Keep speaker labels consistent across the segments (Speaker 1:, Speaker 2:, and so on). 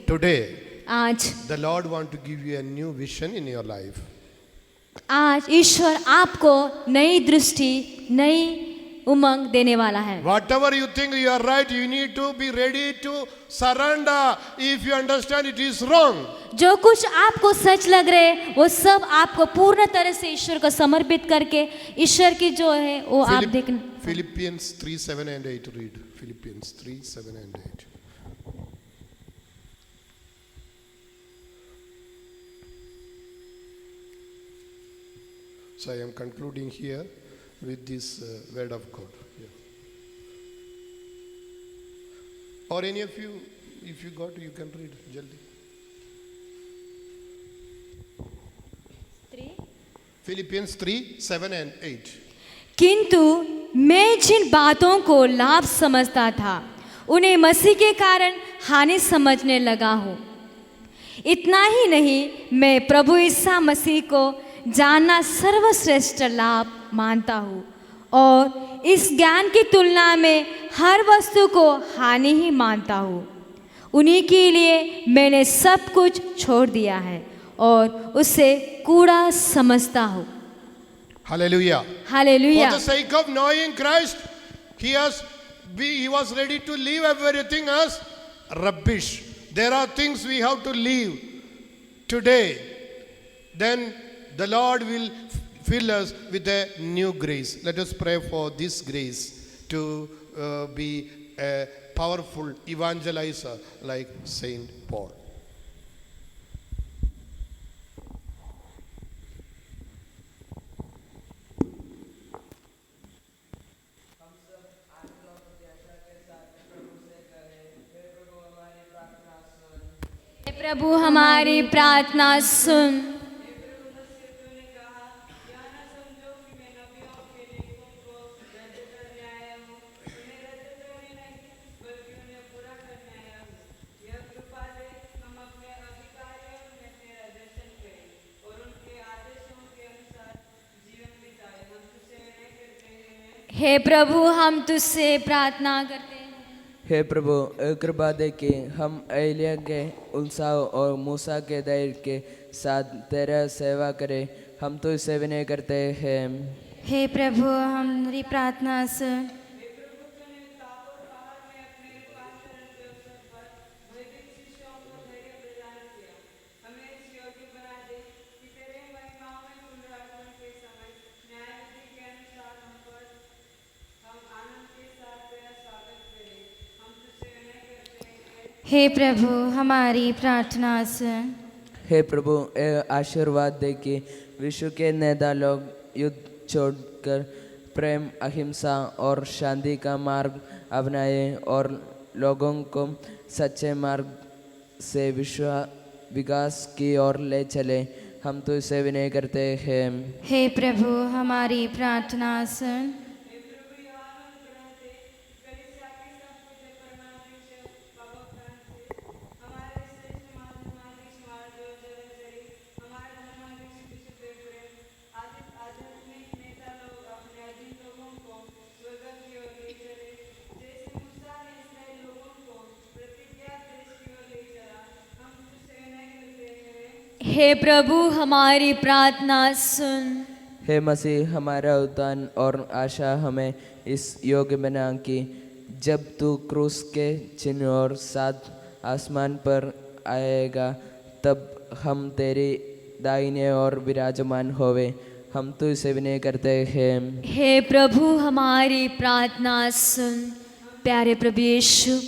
Speaker 1: Today,
Speaker 2: आज
Speaker 1: the Lord want to give you a new vision in your life.
Speaker 2: आज ईश्वर आपको नई दृष्टि, नई उमंग देने वाला है।
Speaker 1: Whatever you think you are right, you need to be ready to surrender if you understand it is wrong.
Speaker 2: जो कुछ आपको सच लग रहे वो सब आपको पूर्ण तरह से ईश्वर को समर्पित करके ईश्वर की जो है वो आप देखना।
Speaker 1: Philippians 3:7-8 read. Philippians 3:7-8. So I am concluding here with this word of God. Yeah. Or any of you, if you got, you can read. Jaldi. Philippians 3:7-8.
Speaker 2: किंतु मैं जिन बातों को लाभ समझता था उन्हें मसीह के कारण हानि समझने लगा हूँ। इतना ही नहीं, मैं प्रभु ईसा मसीह को जानना सर्वश्रेष्ठ लाभ मानता हूँ और इस ज्ञान की तुलना में हर वस्तु को हानि ही मानता हूँ। उन्हीं के लिए मैंने सब कुछ छोड़ दिया है और उसे कूड़ा समझता हूँ।
Speaker 1: Hallelujah.
Speaker 2: Hallelujah.
Speaker 1: For the sake of knowing Christ, he was ready to leave everything as rubbish. There are things we have to leave today. Then the Lord will fill us with a new grace. Let us pray for this grace to be a powerful evangelizer like Saint Paul.
Speaker 2: प्रभु हमारी प्रार्थना सुन। हे प्रभु हम तुझसे प्रार्थना करते हैं।
Speaker 3: हे प्रभु, कृपा दे कि हम एलिया के उत्साह और मूसा के धैर्य के साथ तेरा सेवा करें। हम तुझसे विनय करते हैं।
Speaker 4: हे प्रभु हमारी प्रार्थना सुन। हे प्रभु हमारी प्रार्थना सुन।
Speaker 3: हे प्रभु, आशीर्वाद दे कि विश्व के नेता लोग युद्ध छोड़कर प्रेम, अहिंसा और शांति का मार्ग अपनाए और लोगों को सच्चे मार्ग से विकास की ओर ले चले। हम तो इसे विनय करते हैं।
Speaker 4: हे प्रभु हमारी प्रार्थना सुन।
Speaker 2: हे प्रभु हमारी प्रार्थना सुन।
Speaker 3: हे मसीह, हमारा उद्धार और आशा हमें इस योग्य बना कि जब तू क्रूस के चिन्ह और साथ आसमान पर आएगा तब हम तेरी दाहिने ओर विराजमान होवे। हम तो इसे विनय करते हैं।
Speaker 2: हे प्रभु हमारी प्रार्थना सुन। प्यारे प्रभु यीशु,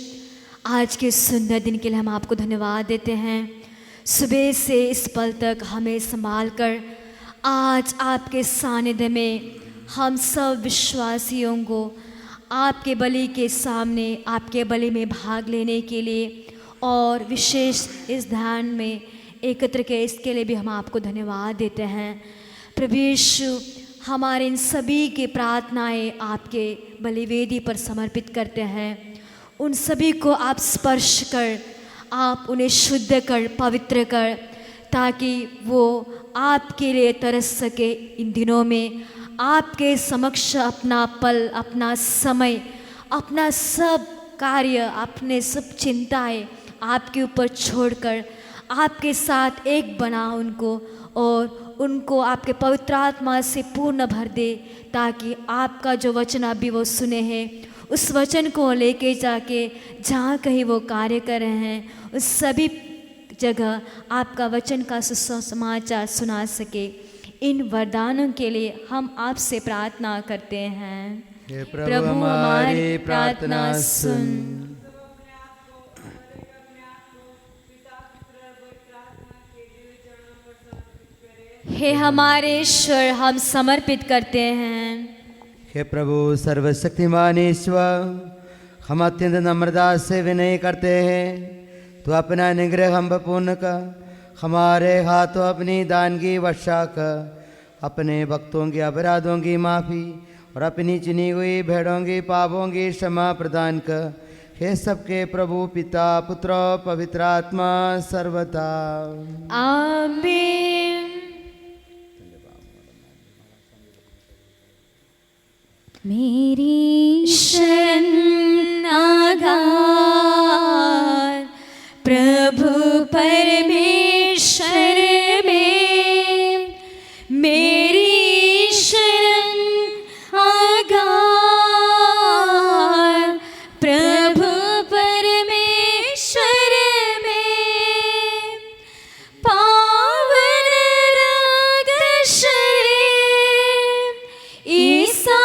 Speaker 2: आज के सुंदर दिन के लिए हम आपको धन्यवाद देते हैं। सुबह से इस पल तक हमें संभाल कर आज आपके सानिध्य में हम सब विश्वासियों को आपके बलि के सामने, आपके बलि में भाग लेने के लिए और विशेष इस ध्यान में एकत्र के इसके लिए भी हम आपको धन्यवाद देते हैं। प्रभु यीशु, हमारे इन सभी की प्रार्थनाएं आपके बलिवेदी पर समर्पित करते हैं। उन सभी को आप स्पर्श कर, आप उन्हें शुद्ध कर, पवित्र कर, ताकि वो आपके लिए तरस सके। इन दिनों में आपके समक्ष अपना पल, अपना समय, अपना सब कार्य, अपने सब चिंताएं आपके ऊपर छोड़कर आपके साथ एक बना उनको, और उनको आपके पवित्र आत्मा से पूर्ण भर दे, ताकि आपका जो वचन अभी वो सुने हैं उस वचन को लेके जाके जहाँ कहीं वो कार्य कर रहे हैं उस सभी जगह आपका वचन का सुसमाचार सुना सके। इन वरदानों के लिए हम आपसे प्रार्थना करते हैं।
Speaker 5: हे प्रभु हमारी प्रार्थना सुन।
Speaker 2: हे हमारे ईश्वर, हम समर्पित करते हैं।
Speaker 5: हे प्रभु सर्वशक्तिमान ईश्वर, हम अत्यंत नम्रता से विनय करते हैं, तो अपना निग्रह हम पूर्ण कर हमारे हाथों अपनी दानगी वर्षा कर अपने भक्तों के अपराधों की माफ़ी और अपनी चुनी हुई भेड़ों की पापों की क्षमा प्रदान कर। हे सबके प्रभु पिता पुत्र पवित्र आत्मा सर्वदा
Speaker 2: आमीन। मेरी शरण आधार प्रभु परमेश्वर में, मेरी शरण आधार प्रभु परमेश्वर में, पावन रक्त शरीर ईसा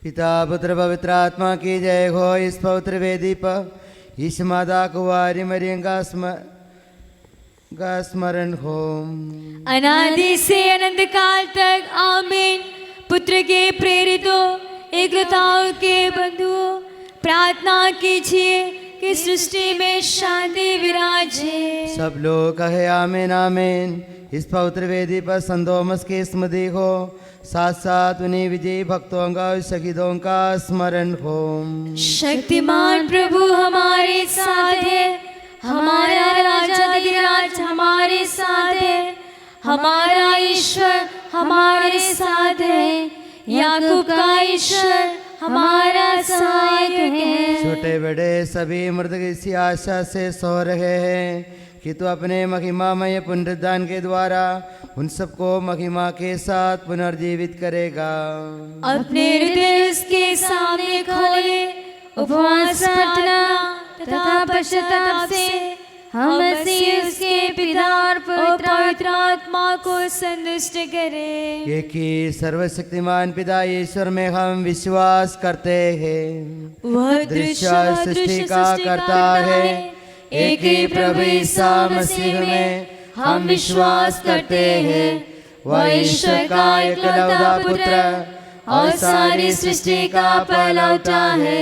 Speaker 5: पिता पुत्र पवित्र आत्मा की जय हो। इस पवित्र वेदी पर इस माता कुंवारी मरियम का स्मरण हो
Speaker 2: अनादि से अनंत काल तक। आमीन। पुत्र के प्रेरितों एकताओं के बंधुओं, प्रार्थना कीजिए कि सृष्टि में शांति विराजे।
Speaker 5: सब लोग कहे आमीन आमीन। इस पवित्र वेदी पर संतोमस की स्मृति हो, साथ साथ उन्हीं विजयी भक्तों का शहीदों का स्मरण हो।
Speaker 2: शक्तिमान प्रभु हमारे साथ है, हमारा राजाधिराज हमारे साथ है, हमारा ईश्वर हमारे साथ है, याकूब का ईश्वर हमारा सहायक है।
Speaker 5: छोटे बड़े सभी मृतक इसी आशा से सो रहे हैं कि तू अपने महिमामय पुनरुद्धान के द्वारा उन सबको महिमा के साथ पुनर्जीवित करेगा।
Speaker 2: अपने हृदय उसके सामने खोले, उपवास प्रार्थना तथा पश्चाताप से हम मसीह उसके पिता और पवित्र आत्मा को संतुष्ट करें।
Speaker 5: एक ही सर्वशक्तिमान पिता ईश्वर में हम विश्वास करते हैं।
Speaker 2: वह
Speaker 5: दृश्य सृष्टि का करता है। एक ही प्रभु ईसा मसीह में हम विश्वास करते हैं। वह ईश्वर का एकलौता पुत्र और सारी सृष्टि का पहलौठा है।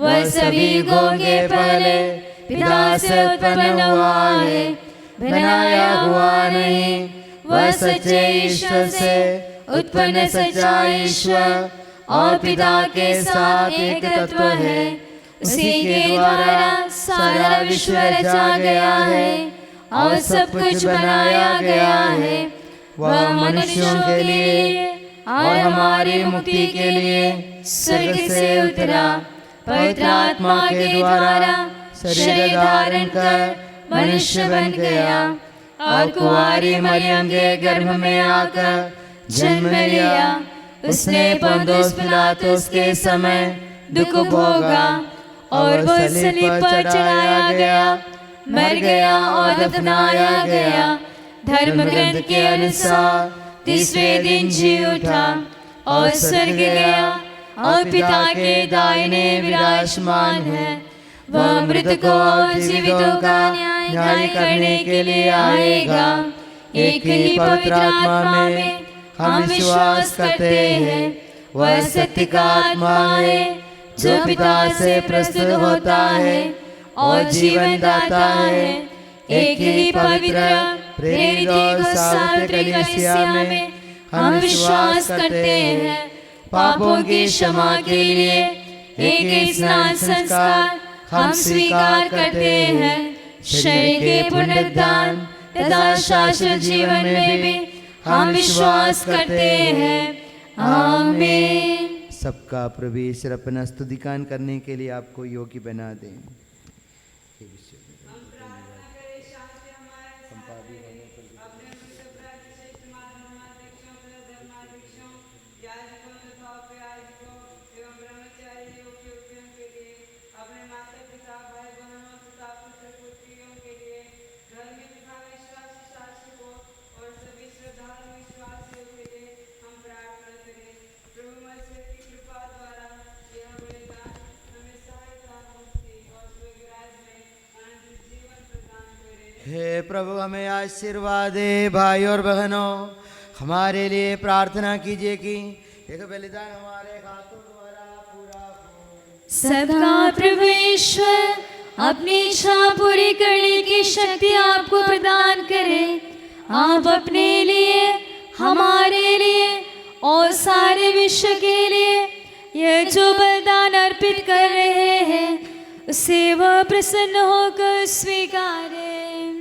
Speaker 5: वह सभी युगों के पहले पिता से उत्पन्न हुआ है, बनाया हुआ नहीं। वह सच्चे ईश्वर से उत्पन्न सच्चा ईश्वर और पिता के साथ एक तत्व है। उसी के द्वारा सारा विश्व रचा गया है और सब कुछ बनाया गया है। वह मनुष्यों के लिए और हमारी मुक्ति के लिए स्वर्ग से उतरा, पवित्र आत्मा के द्वारा शरीर धारण कर मनुष्य बन गया और कुंवारी मरियम के गर्भ में आकर जन्म लिया। उसने पोंतियुस पिलातुस के समय दुख भोगा और वो सलीब पर चढ़ाया गया
Speaker 2: मर गया और दफनाया गया, धर्म ग्रंथ के अनुसार तीसरे दिन जी उठा और स्वर्ग गया और पिता के दाहिने विराजमान है। वह मृतकों और जीवितों का न्याय करने के लिए आएगा। एक ही पवित्र आत्मा में हम विश्वास करते हैं। वह सत्य का आत्मा है जो पिता से प्रस्तुत होता है और जीवन दाता है। एक ही पवित्र प्रेरित और सार्वत्रिक कलीसिया में हम विश्वास करते हैं। पापों की क्षमा के लिए एक ही स्नान संस्कार हम स्वीकार करते हैं। शरीर के पुनरुत्थान तथा शाश्वत जीवन में भी हम विश्वास करते हैं। आमीन।
Speaker 5: सबका प्रवेश अपना स्तुतिगान करने के लिए आपको योग्य बना दें। हे प्रभु हमें आशीर्वाद दे। भाई और बहनों, हमारे लिए प्रार्थना कीजिए कि एक बलिदान हमारे हाथों द्वारा पूरा हो।
Speaker 2: सबका प्रभु ईश्वर अपनी इच्छा पूरी करने की शक्ति आपको प्रदान करे। आप अपने लिए, हमारे लिए और सारे विश्व के लिए यह जो बलिदान अर्पित कर रहे हैं उसे वह प्रसन्न होकर स्वीकारे।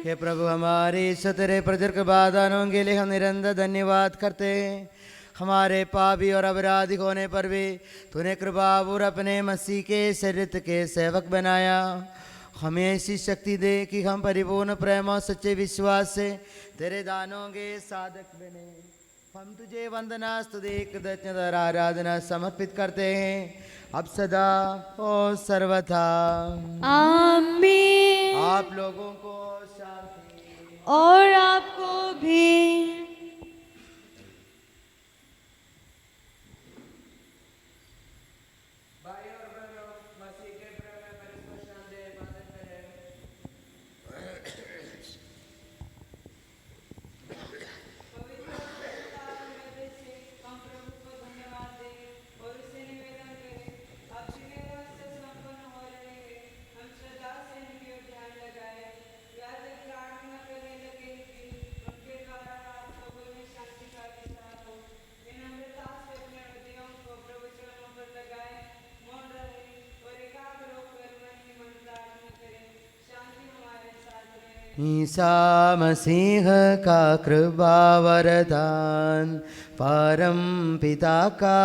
Speaker 5: हे प्रभु हमारे तेरे प्रजर के वादानों के लिए हम निरंतर धन्यवाद करते हैं। हमारे पापी और अपराधी होने पर भी तूने कृपा और अपने मसीह के शरीर के सेवक बनाया। हमें ऐसी शक्ति दे कि हम परिपूर्ण प्रेम और सच्चे विश्वास से तेरे दानों के साधक बने। हम तुझे वंदना स्तुति कृतज्ञता और आराधना समर्पित करते हैं अब सदा और सर्वथा।
Speaker 2: आमीन।
Speaker 5: आप लोगों को शांति
Speaker 2: और आपको भी।
Speaker 5: ईसा मसीह का कृपा वरदान, परम पिता का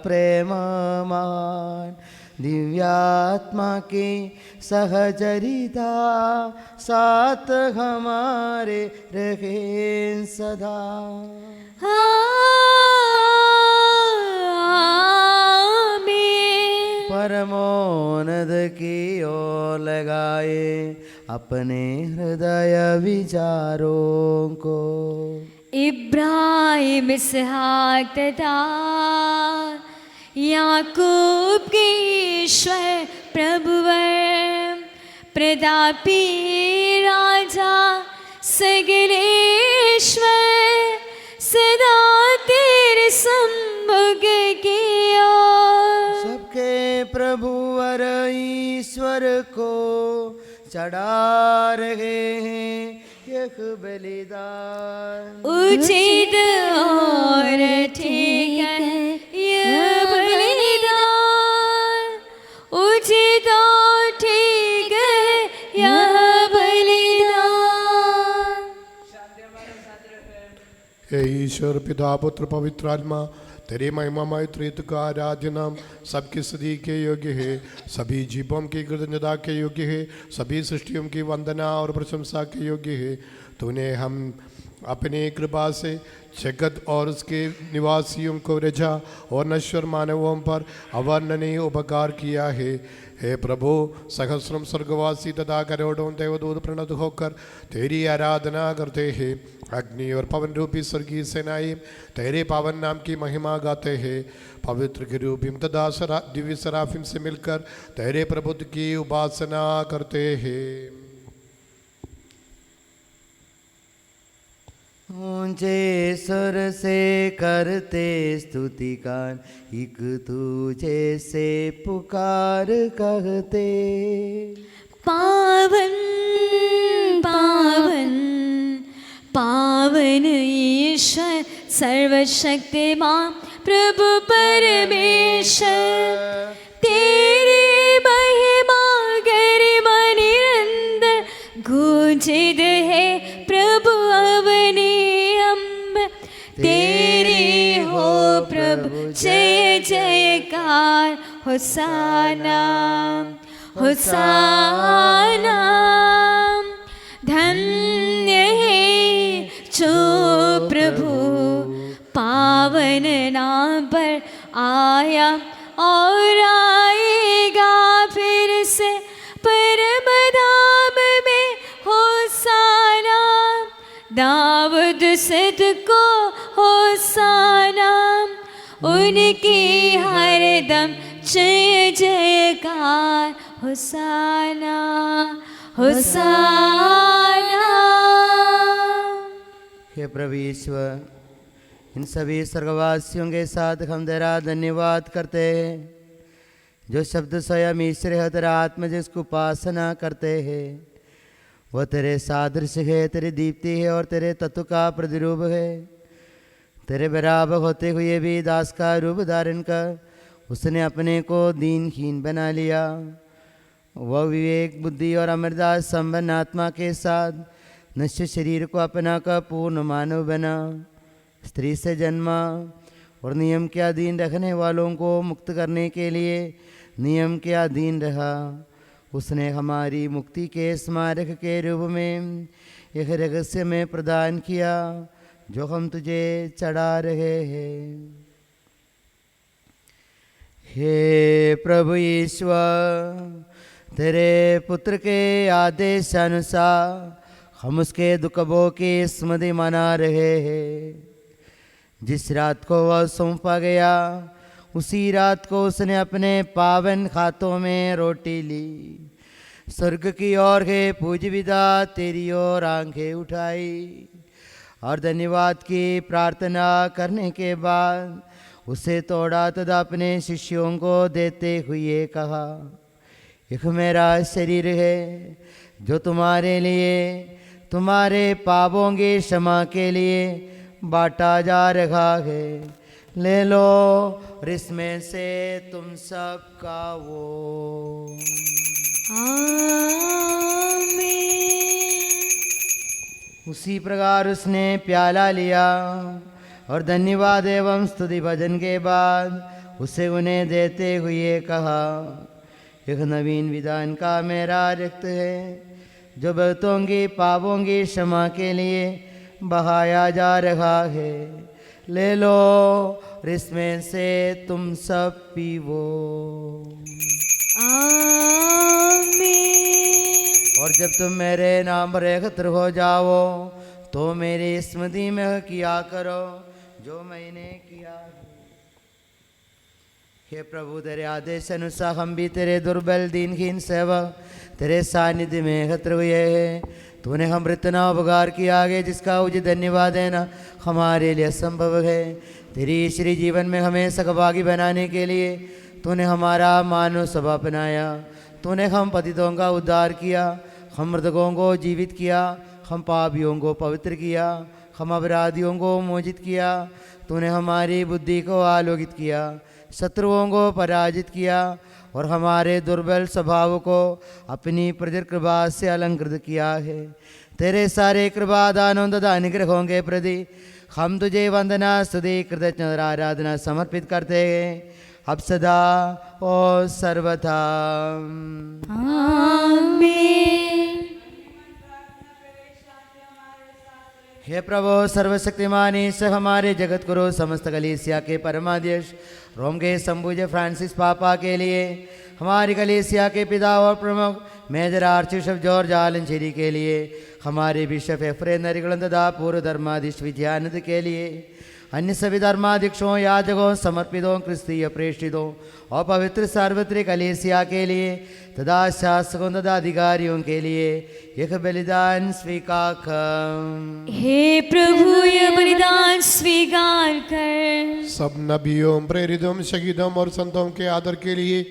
Speaker 5: प्रेम मान, दिव्यात्मा की सहचरिता साथ हमारे रहे सदा।
Speaker 2: आमीन।
Speaker 5: परमोन्नत की ओर लगाए अपने हृदय विचारों को।
Speaker 2: इब्राहिम इसहाक तथा याकूब के ईश्वर प्रभुवर, प्रतापी राजा सगलेश्वर, सदा तेरे सम्मुख की ओर
Speaker 5: सबके प्रभुवर ईश्वर को चढ़ा रहे हैं यह बलिदान।
Speaker 2: उचित और ठीक है यह बलिदान, उचित और ठीक है यह बलिदान।
Speaker 1: हे ईश्वर पिता पुत्र पवित्र आत्मा, तेरे महिमामय त्रित्व का आराधना सबकी स्तुति के योग्य है, सभी जीवों की कृतज्ञता के योग्य है, सभी सृष्टियों की वंदना और प्रशंसा के योग्य है। तूने हम अपनी कृपा से जगत और उसके निवासियों को रजा और नश्वर मानवों पर अवर्णनीय उपकार किया है। हे प्रभु, सहस्रम स्वर्गवासी तथा करोड़ों देवदूत प्रणत होकर तेरी आराधना करते हैं। अग्नि और पवन रूपी स्वर्गीय सेनाएं तेरे पावन नाम की महिमा गाते हैं। पवित्र किरूबिम तथा दिव्य सराफिम से मिलकर तेरे प्रभुत्व की उपासना करते हैं।
Speaker 5: ऊंचे सुर से करते स्तुति गान, एक तुझे से पुकार कहते।
Speaker 2: पावन पावन पावन ईश्वर सर्वशक्तिमान प्रभु परमेश्वर, तेरी महिमा गरिमा निरंतर गूंजित है प्रभु अवनी अम्ब। तेरी हो प्रभु जय जयकार, होसाना होसाना। धन्य है जो प्रभु पावन नाम पर आया और आएगा फिर से परम धाम में, होसाना। दाऊद सिद्ध को होसाना, उनकी हरदम जय जयकार, होसाना होसाना।
Speaker 5: हे प्रभु ईश्वर, इन सभी स्वर्गवासियों के साथ हम तेरा धन्यवाद करते हैं, जो शब्द स्वयं ईश्वर है, तेरा आत्मा जिसको उपासना करते हैं। वह तेरे सादृश्य है, तेरी दीप्ति है और तेरे तत्व का प्रतिरूप है। तेरे बराबर होते हुए भी दास का रूप धारण कर उसने अपने को दीनहीन बना लिया। वह विवेक बुद्धि और अमरदास संपन्न आत्मा के साथ नश्वर शरीर को अपना कर पूर्ण मानव बना। स्त्री से जन्मा और नियम के अधीन रखने वालों को मुक्त करने के लिए नियम के अधीन रहा। उसने हमारी मुक्ति के स्मारक के रूप में एक रहस्य में प्रदान किया, जो हम तुझे चढ़ा रहे हैं। हे प्रभु ईश्वर, तेरे पुत्र के आदेश अनुसार हम उसके दुखों की स्मृति मना रहे हैं। जिस रात को वह सौंपा गया, उसी रात को उसने अपने पावन हाथों में रोटी ली, स्वर्ग की ओर है पूज विदा, तेरी ओर आंखें उठाई और धन्यवाद की प्रार्थना करने के बाद उसे तोड़ा तथा अपने शिष्यों को देते हुए कहा, यह मेरा शरीर है जो तुम्हारे लिए तुम्हारे पापों की क्षमा के लिए बांटा जा रहा है। ले लो और इसमें से तुम सब खाओ। उसी प्रकार उसने प्याला लिया और धन्यवाद एवं स्तुति भजन के बाद उसे उन्हें देते हुए कहा, यह नवीन विधान का मेरा रक्त है, जो बहुतों की पापों की क्षमा के लिए बहाया जा रहा है। ले लो और इसमें से तुम सब पीवो। और जब तुम मेरे नाम पर एकत्र हो जाओ तो मेरी स्मृति में किया करो जो मैंने किया। हे प्रभु, तेरे आदेश अनुसार हम भी तेरे दुर्बल दीनहीन सेवक तेरे सानिध्य में एकत्र हुए हैं। तूने हम इतना उपकार किया आगे जिसका उचित धन्यवाद देना हमारे लिए असंभव है। तेरी ईश्वरी जीवन में हमें सहभागी बनाने के लिए तूने हमारा मानव स्वभाव अपनाया। तूने हम पतितों का उद्धार किया, हम मृतकों को जीवित किया, हम पापियों को पवित्र किया, हम अपराधियों को मोचित किया। तूने हमारी बुद्धि को आलोकित किया, शत्रुओं को पराजित किया और हमारे दुर्बल स्वभाव को अपनी प्रजर कृपा से अलंकृत किया है। तेरे सारे कृपा दानों तथा अनुग्रहों के प्रति हम तुझे वंदना स्तुति कृतज्ञता और आराधना समर्पित करते हैं, अब सदा और सर्वथा।
Speaker 2: आमीन।
Speaker 5: हे प्रभु सर्वशक्तिमान ईश्वर, हमारे जगत गुरु समस्त कलीसिया के परमाध्यक्ष रोम के संपूज्य फ्रांसिस पापा के लिए हमारी कलीसिया के पिता और प्रमुख मेजर आर्चबिशप जॉर्ज आलंचेरी के लिए, हमारे बिशप एफ्रेम नरिकुलम तथा पूर्व धर्माधीश विद्यानंद के लिए, अन्य सभी धर्माध्यक्षों, याजकों, समर्पितों, क्रिस्तीय प्रेषितों और पवित्र सार्वत्रिक कलीसिया के लिए तथा शासकों तथा अधिकारियों के लिए यह बलिदान स्वीकार कर।
Speaker 2: हे प्रभु यह बलिदान स्वीकार कर।
Speaker 1: सब नबियों, प्रेरितों, शहीदों और संतों के आदर के लिए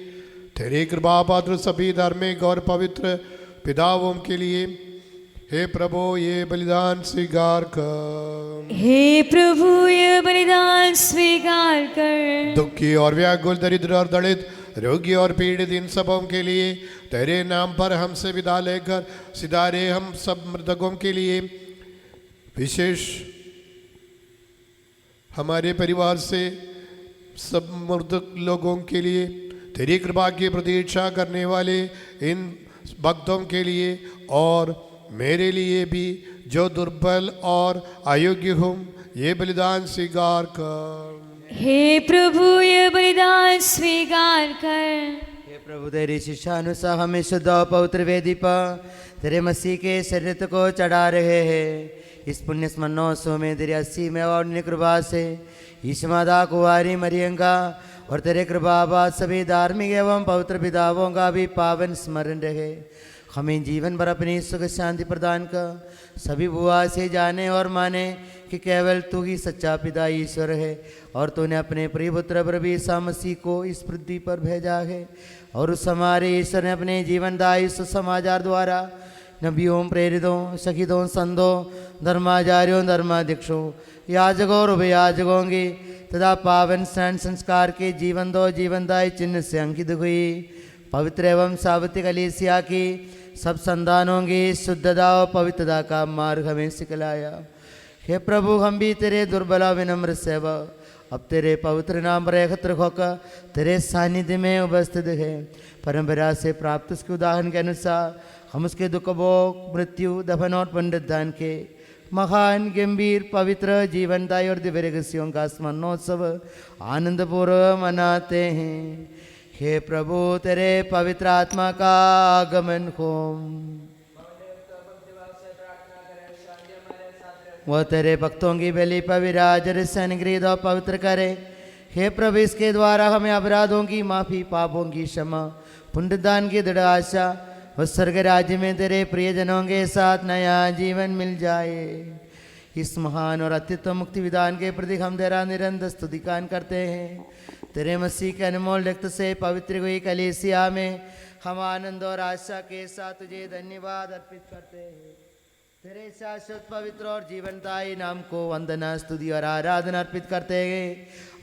Speaker 1: तेरे कृपा पात्र सभी धार्मिक और पवित्र पिताओं के लिए हे प्रभु ये बलिदान स्वीकार कर।
Speaker 2: हे प्रभु यह बलिदान स्वीकार कर।
Speaker 1: दुखी और व्याकुल, दरिद्र और दलित, रोगी और पीड़ित इन सबों के लिए तेरे नाम पर हमसे विदा लेकर सिधारे हम सब मृतकों के लिए, विशेष हमारे परिवार से सब मृतक लोगों के लिए तेरी कृपा की प्रतीक्षा करने वाले इन भक्तों के लिए और मेरे लिए भी जो दुर्बल और अयोग्य हूँ ये बलिदान स्वीकार कर।
Speaker 2: हे प्रभु यह बलिदान स्वीकार कर।
Speaker 5: हे प्रभु तेरी शिक्षानुसार हमें शुद्ध और पवित्र वेदी पर तेरे मसीह के शरीर को चढ़ा रहे हैं। इस पुण्य स्मरणोत्सव में तेरी असीम और कृपा से यीशु माता कुंवारी मरियम का और तेरे कृपा बाद सभी धार्मिक एवं पवित्र पिताओं का भी पावन स्मरण रहे। हमें जीवन भर अपनी सुख शांति प्रदान कर सभी बुआ से जाने और माने कि केवल तू ही सच्चा पिता ईश्वर है और तूने अपने प्रिय पुत्र प्रभु यीशु मसीह को इस पृथ्वी पर भेजा है। और उस हमारे ईश्वर ने अपने जीवनदायी सुसमाचार द्वारा नबियों, प्रेरितों, शहीदों, संतों, धर्माचार्यों, धर्माध्यक्षों, याजकों और उपयाजकों की तथा पावन स्नान संस्कार के जीवन दो जीवनदायी चिन्ह से अंकित हुई पवित्र एवं सार्वत्रिक कलीसिया की सब संतानों की शुद्धता और पवित्रता का मार्ग हमें सिखलाया। हे प्रभु हम भी तेरे दुर्बल विनम्र सेवक अब तेरे पवित्र नाम पर एकत्र होकर तेरे सानिध्य में उपस्थित है। परंपरा से प्राप्त उसके उदाहरण के अनुसार हम उसके दुख भोग, मृत्यु, दफन और पुनरुत्थान के महान, गंभीर, पवित्र, जीवनदायी और दिव्य रहस्यों का स्मरणोत्सव आनंदपूर्वक मनाते हैं। हे प्रभु तेरे पवित्र आत्मा का आगमन हो, वह तेरे भक्तों की बलि पर विराज और सनगृहित और पवित्र करे। हे प्रभु इसके द्वारा हमें अपराधों की माफी, पापों की क्षमा, पुण्यदान की दृढ़ आशा और स्वर्ग राज्य में तेरे प्रियजनों के साथ नया जीवन मिल जाए। इस महान और अत्युत्तम मुक्ति विधान के प्रति हम तेरा निरंतर स्तुतिगान करते हैं। तेरे मसीह के अनमोल रक्त से पवित्र हुई कलीसिया में हम आनंद और आशा के साथ तुझे धन्यवाद अर्पित करते हैं। तेरे शाश्वत पवित्र और जीवनदायी नाम को वंदना, स्तुति और आराधना अर्पित करते हैं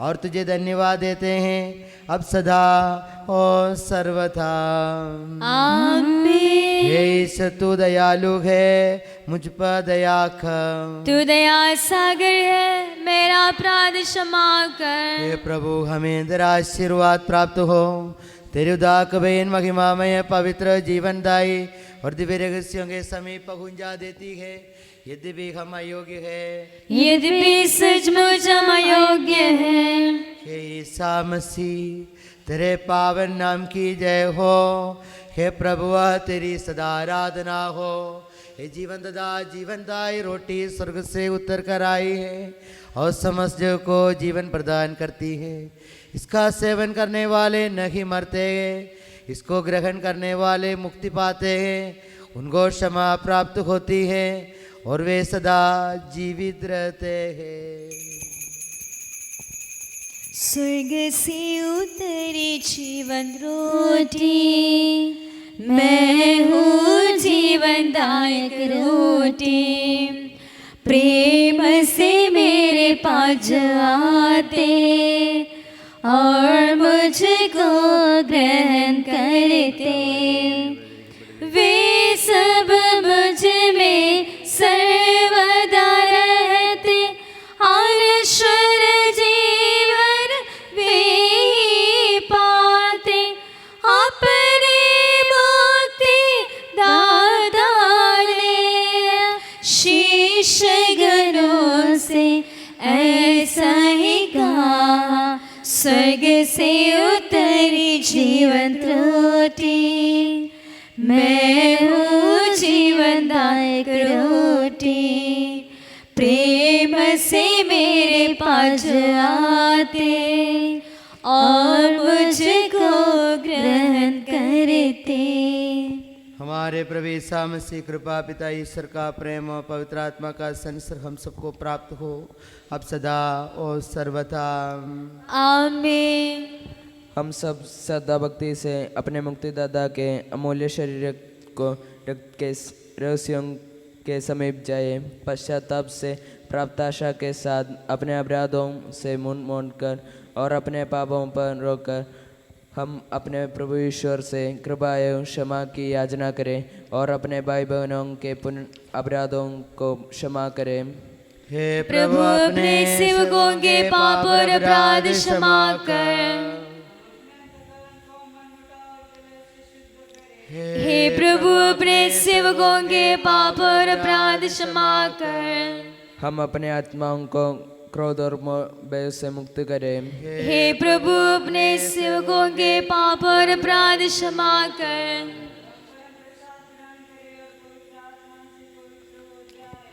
Speaker 5: और तुझे धन्यवाद देते हैं अब सदा और सर्वथा।
Speaker 2: आमीन।
Speaker 5: हे ईश्वर तू दयालु है, मुझ पर दया कर।
Speaker 2: तू दया सागर है, मेरा अपराध क्षमा कर।
Speaker 5: हे प्रभु हमें तेरा आशीर्वाद प्राप्त हो। तेरी उदाक बहन महिमामय पवित्र जीवनदायी और दिव्य रहस्यों के समीप पहुंचा देती है। यद्यपि हम अयोग्य है,
Speaker 2: यद्यपि सचमुच हम अयोग्य है।
Speaker 5: हे ईसा मसीह तेरे पावन नाम की जय हो। हे प्रभु तेरी सदा आराधना हो। हे जीवनदायी रोटी स्वर्ग से उतर कर आई है और समस्त जग को जीवन प्रदान करती है। इसका सेवन करने वाले नहीं मरते, इसको ग्रहण करने वाले मुक्ति पाते हैं। उनको क्षमा प्राप्त होती है और वे सदा जीवित रहते हैं।
Speaker 2: स्वर्ग से उतरी जीवन रोटी, मैं हूँ जीवनदायक रोटी। प्रेम से मेरे पास आते और मुझको ग्रहण करते, वे सब मुझ में सर्वदा रहते। अनश्वर जीवन वे ही पाते, अपने मुक्ति दाता ने शीश गणों से ऐसा ही कहा।
Speaker 4: स्वर्ग से उतरी जीवन रोटी, मैं हूँ जीवनदायक रोटी। प्रेम से मेरे पास आते और मुझको ग्रहण करते।
Speaker 5: हमारे प्रभु यीशु मसीह कृपा पिता ईश्वर का प्रेम और पवित्र आत्मा का संसर्ग हम सबको प्राप्त हो अब सदा और सर्वथा।
Speaker 2: आमीन।
Speaker 3: हम सब श्रद्धा भक्ति से अपने मुक्तिदाता के अमूल्य शरीर को रक्त के रहस्यों के समीप जाए। पश्चाताप से प्राप्त आशा के साथ अपने अपराधों से मुंह मोड़कर और अपने पापों पर रोककर हम अपने प्रभु ईश्वर से कृपा एवं क्षमा की याचना करें और अपने भाई बहनों के पुण्य अपराधों को क्षमा करें।
Speaker 5: हे
Speaker 2: प्रभु अपने सेवकों के पाप और अपराध क्षमा कर। हे प्रभु अपने सेवकों के पाप और अपराध क्षमा कर।
Speaker 3: हम अपने आत्माओं को क्रोध और भय से मुक्त करें।
Speaker 2: हे प्रभु अपने सेवकों के पाप और अपराध क्षमा कर।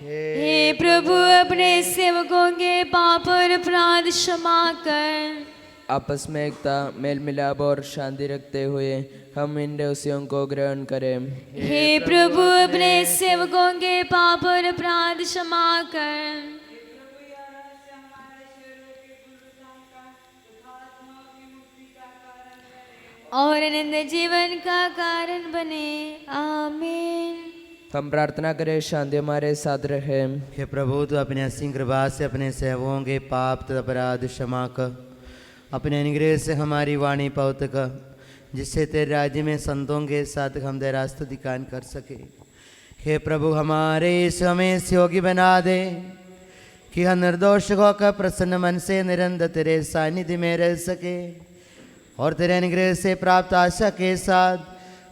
Speaker 2: हे प्रभु अपने सेवकों के पाप और अपराध क्षमा कर।
Speaker 3: आपस में एकता मेल मिलाप और शांति रखते हुए हम इन रहस्यों को ग्रहण करें।
Speaker 2: हे प्रभु अपने सेवकों के पाप और अपराध क्षमा कर। और अनंत जीवन का कारण बने। आमीन।
Speaker 3: हम प्रार्थना करें शांति हमारे साथ रहे।
Speaker 5: हे प्रभु तू अपने असीम कृपा से अपने सेवकों के पाप तथा अपराध क्षमा कर। अपने अनुग्रह से हमारी वाणी पवित्र कर, जिससे तेरे राज्य में संतों के साथ हम तेरा स्तुति गान कर सके। हे प्रभु हमारे यीशु हमें इस योग्य बना दे कि हम निर्दोष होकर प्रसन्न मन से निरंतर तेरे सानिध्य में रह सके और तेरे अनुग्रह से प्राप्त आशा के साथ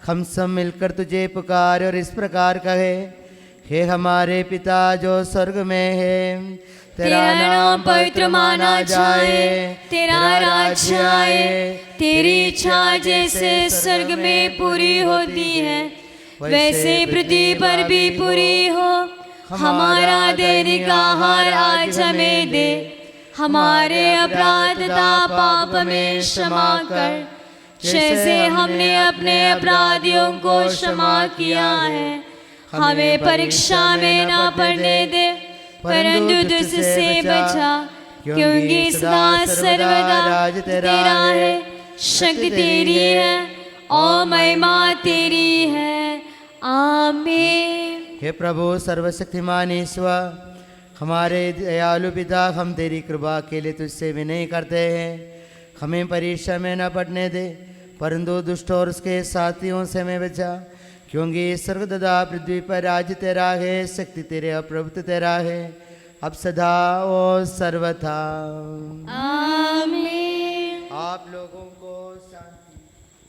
Speaker 5: हम सब मिलकर तुझे पुकार और इस प्रकार कहे। हे हमारे पिता जो स्वर्ग में है, तेरा नाम पवित्र माना जाए, तेरा राज्य आए,
Speaker 2: तेरी इच्छा जैसे स्वर्ग में पूरी होती है वैसे पृथ्वी पर भी पूरी हो। हमारा दैनिक आहार आज हमें दे, हमारे अपराध तथा पाप में क्षमा कर, जैसे हमने अपने अपराधियों को क्षमा किया है। हमें परीक्षा में ना पड़ने दे, परंतु दुष्ट से बचा, क्योंकि सदा सर्वदा तेरा है, शक्ति तेरी है और महिमा तेरी है। आमीन।
Speaker 5: हे प्रभु सर्वशक्तिमान ईश्वर, हमारे दयालु पिता, हम तेरी कृपा के लिए तुझसे विनय करते हैं। हमें परीक्षा में न पड़ने दे, परंतु दुष्ट और उसके साथियों से हमें बचा, क्योंकि स्वर्ग तथा पृथ्वी पर राज्य तेरा है, शक्ति तेरे और प्रभुत्व तेरा है, अब सदा और सर्वथा।
Speaker 2: आमीन।
Speaker 5: आप लोगों को शांति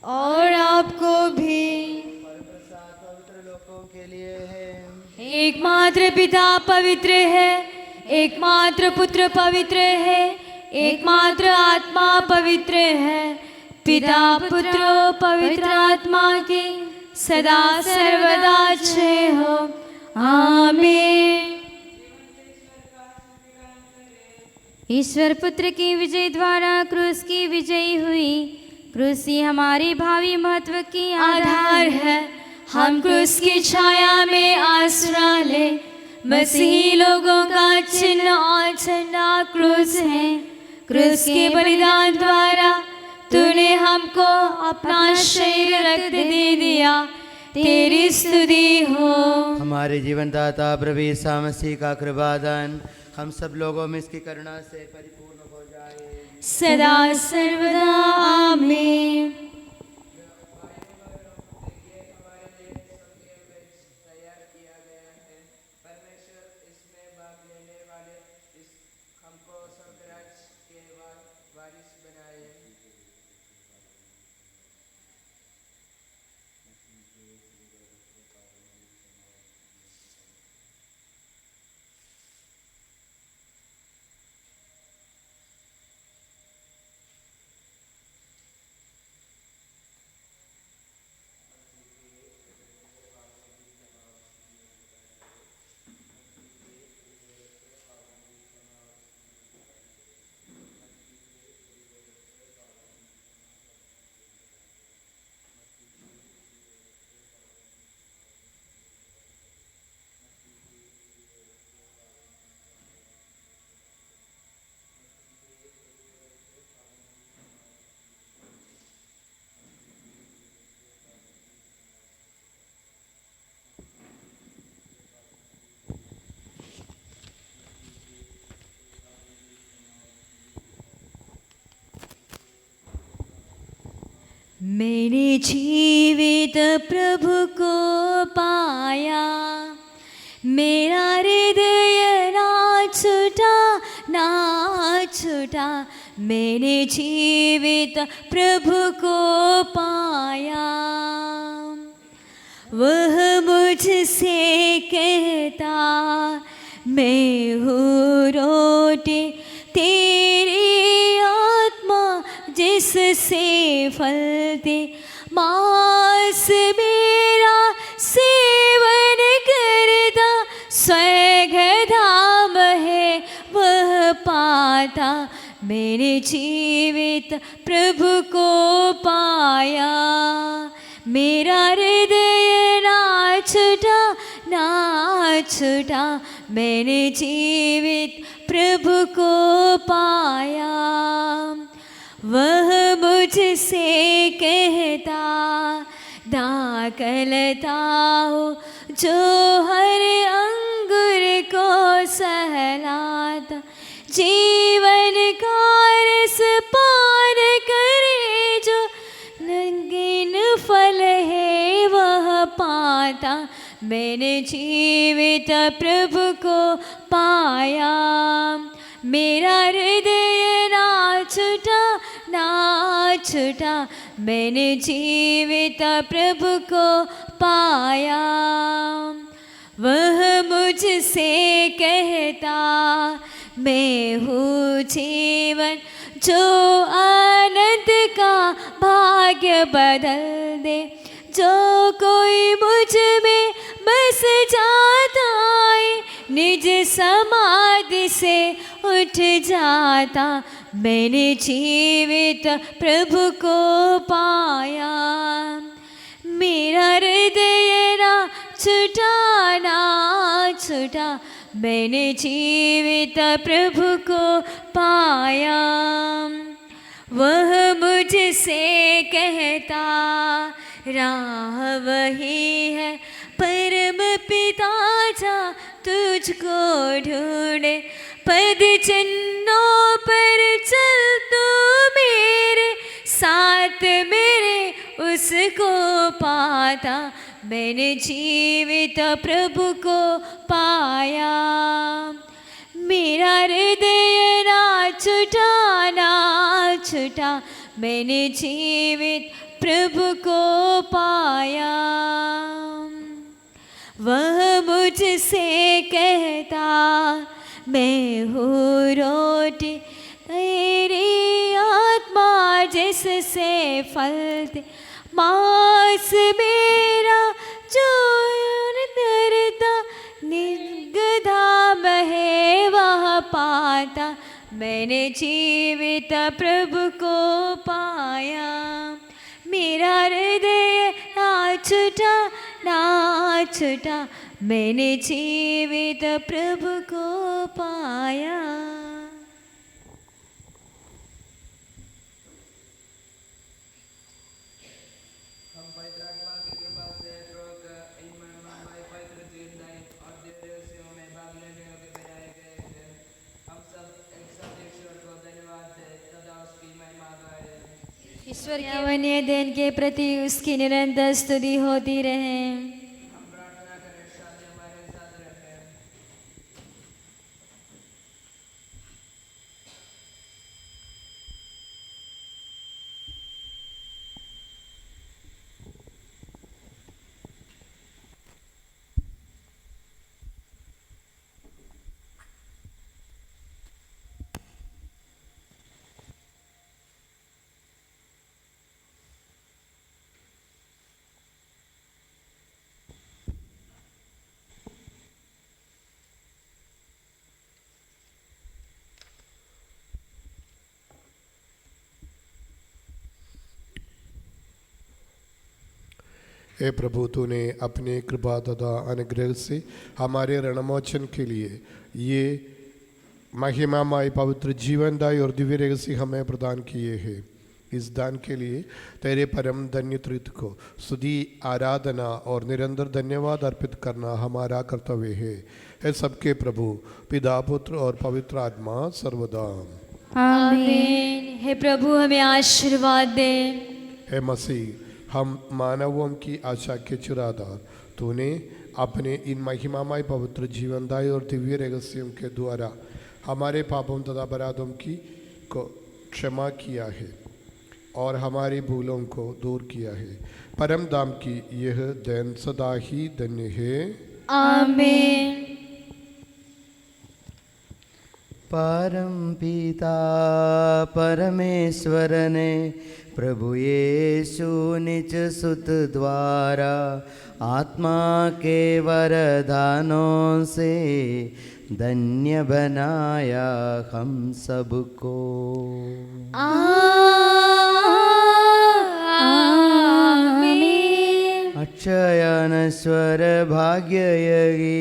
Speaker 2: और आपको भी।
Speaker 5: प्रसाद पवित्र लोगों के लिए है।
Speaker 2: एकमात्र पिता पवित्र है, एकमात्र पुत्र पवित्र है, एकमात्र आत्मा पवित्र है। पिता पुत्र पवित्र आत्मा की सदा सर्वदा जय हो। आमीन।
Speaker 4: ईश्वर पुत्र की विजय द्वारा क्रूस की विजयी हुई। क्रूस ही हमारी भावी महत्व की
Speaker 2: आधार है। हम क्रूस की छाया में आसरा ले, मसीही लोगों का चिन्ह और झंडा क्रूस है। क्रूस के बलिदान द्वारा तूने हमको अपना शरीर रक्त दे दिया, तेरी स्तुति हो।
Speaker 5: हमारे जीवनदाता प्रभु यीशु मसीह का कृपादान हम सब लोगों में इसकी करुणा से परिपूर्ण हो जाए
Speaker 2: सदा सर्वदा। आमीन। मैंने जीवित प्रभु को पाया, मेरा हृदय ना छूटा, मैंने जीवित प्रभु को पाया। वह मुझसे कहता, मैं हूँ रोटी तेरी आत्मा जिससे फलते, मांस मेरा सेवन करता, स्वर्ग धाम है वह पाता। मैंने जीवित प्रभु को पाया, मेरा हृदय ना छूटा, मैंने जीवित प्रभु को पाया। वह मुझसे कहता, दाखलता हो जो हर अंगुर को सहलाता, जीवन का रस पान करे जो रंगीन फल है वह पाता। मैंने जीवित प्रभु को पाया, मेरा हृदय ना छूटा, मैंने जीवित प्रभु को पाया। वह मुझसे कहता, मैं हूँ जीवन जो आनंद का भाग्य बदल दे, जो कोई मुझ में बस जाता है, निज समाधि से उठ जाता। मैंने जीवित प्रभु को पाया, मेरा हृदय ना छूटा, मैंने जीवित प्रभु को पाया। वह मुझसे कहता, राह वही है परम पिता जा तुझको ढूंढे, पद चिन्हों पर चल तू मेरे साथ, मेरे उसको पाता। मैंने जीवित प्रभु को पाया, मेरा हृदय ना छूटा, मैंने जीवित प्रभु को पाया। वह मुझसे कहता, मैं हूँ रोटी तेरी आत्मा जिससे फलते, मांस मेरा जो करता, निर्गधाम है वह पाता। मैंने जीवित प्रभु को पाया, मेरा हृदय ना छूटा, मैंने जीवित प्रभु को पाया। ईश्वर के अवन्य देन के प्रति उसकी निरंतर स्तुति होती रहे।
Speaker 1: हे प्रभु, तूने अपने कृपा तथा अनुग्रह से हमारे रणमोचन के लिए ये महिमामय पवित्र जीवनदायी और दिव्य रहस्य हमें प्रदान किए हैं। इस दान के लिए तेरे परम धन्य त्रित को स्तुति, आराधना और निरंतर धन्यवाद अर्पित करना हमारा कर्तव्य है। हे सबके प्रभु, पिता, पुत्र और पवित्र आत्मा सर्वदा।
Speaker 2: आमीन। हे प्रभु, हमें आशीर्वाद दे।
Speaker 1: हे मसीह, हम मानवों की आशा के चुरादार, तूने अपने इन महिमामय पवित्र जीवनदायी और दिव्य रहस्यों के द्वारा हमारे पापों तथा अपराधों की को क्षमा किया है और हमारी भूलों को दूर किया है। परम धाम की यह देन सदा ही धन्य है।
Speaker 2: आमीन।
Speaker 5: परम पिता परमेश्वर ने प्रभु यीशु निज सुत द्वारा आत्मा के वरदानों से धन्य बनाया हम सबको।
Speaker 2: आमीन।
Speaker 5: अक्षय नश्वर भाग्य यही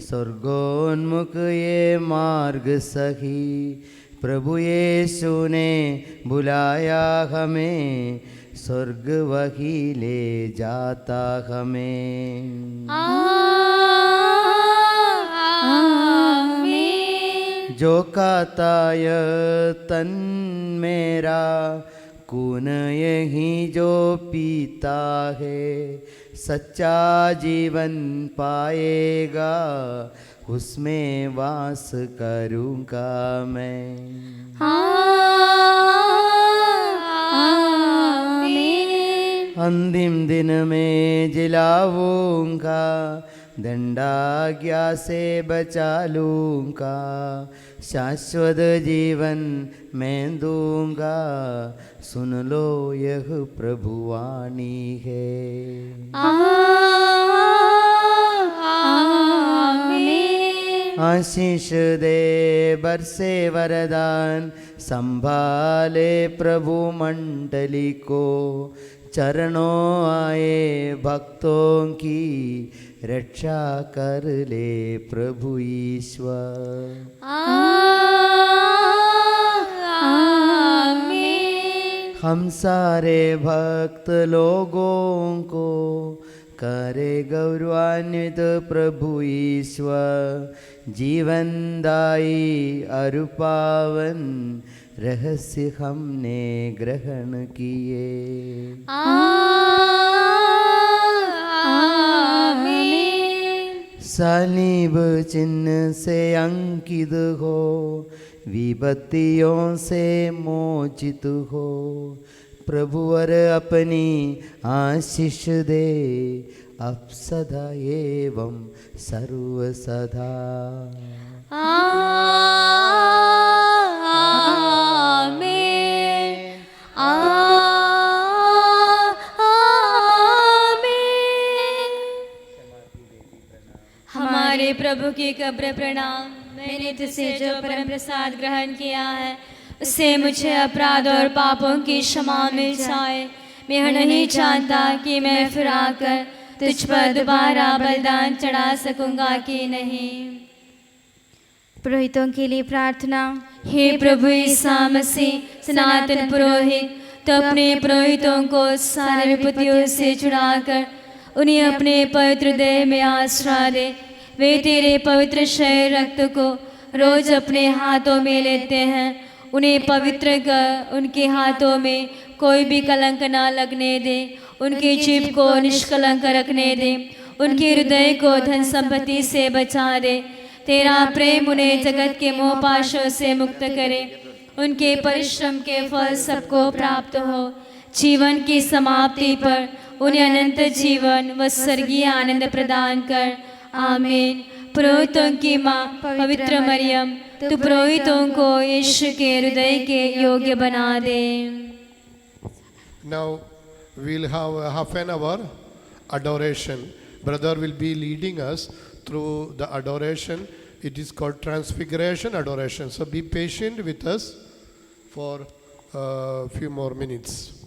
Speaker 5: स्वर्गोन्मुख ये मार्ग सही, प्रभु यीशु ने बुलाया हमें, स्वर्ग वही ले जाता हमें।
Speaker 2: आमीन।
Speaker 5: जो खाता यह तन मेरा, खून यही जो पीता है, सच्चा जीवन पाएगा, उसमें वास करूँगा मैं।
Speaker 2: आमीन।
Speaker 5: अंतिम दिन में जिलाऊंगा, दंडाज्ञा से बचा लूँगा, शाश्वत जीवन मैं दूंगा, सुन लो यह प्रभु वाणी है।
Speaker 2: आमीन।
Speaker 5: आशीष दे बरसे वरदान, संभाले प्रभु मंडली को, चरणों आए भक्तों की, रक्षा कर ले प्रभु ईश्वर।
Speaker 2: आमीन।
Speaker 5: हम सारे भक्त लोगों को करे गौरवान्वित प्रभु ईश्वर, जीवनदायी अरु पावन रहस्य हमने ग्रहण किए।
Speaker 2: आमीन।
Speaker 5: सलीब चिन्ह से अंकित हो, विपत्तियों से मोचित हो, प्रभुवर अपनी आशीष दे, अब सदा एवं सर्व सदा।
Speaker 2: आमीन। आमीन। हमारे प्रभु की कब्र प्रणाम। मैंने तुझसे जो परम प्रसाद ग्रहण किया है, उससे मुझे अपराध और पापों की क्षमा मिल जाए। मैं नहीं जानता कि मैं फिर आकर तुझ पर दोबारा बलिदान चढ़ा सकूंगा कि नहीं।
Speaker 4: पुरोहितों के लिए प्रार्थना।
Speaker 2: हे प्रभु ईसा मसीह सनातन पुरोहित, तो अपने पुरोहितों को सारे विपत्तियों से छुड़ाकर उन्हें अपने पवित्र देह में आश्रय दे। वे तेरे पवित्र शरीर रक्त को रोज अपने हाथों में लेते हैं। उन्हें पवित्र कर उनके हाथों में कोई भी कलंक ना लगने दे। उनकी जीभ को निष्कलंक रखने दे। उनके हृदय को धन संपत्ति से बचा दे। तेरा प्रेम उन्हें जगत के मोह पाशों से मुक्त करे। उनके परिश्रम के फल सबको प्राप्त हो। जीवन की समाप्ति पर उन्हें अनंत जीवन व स्वर्गीय आनंद प्रदान कर। आमीन। पुरोहितों की माँ पवित्र मरियम, तू पुरोहितों को यीशु के हृदय के योग्य बना दे।
Speaker 1: Now we'll have a half an hour adoration. Brother will be leading us through the adoration. It is called Transfiguration Adoration. So be patient with us for a few more minutes.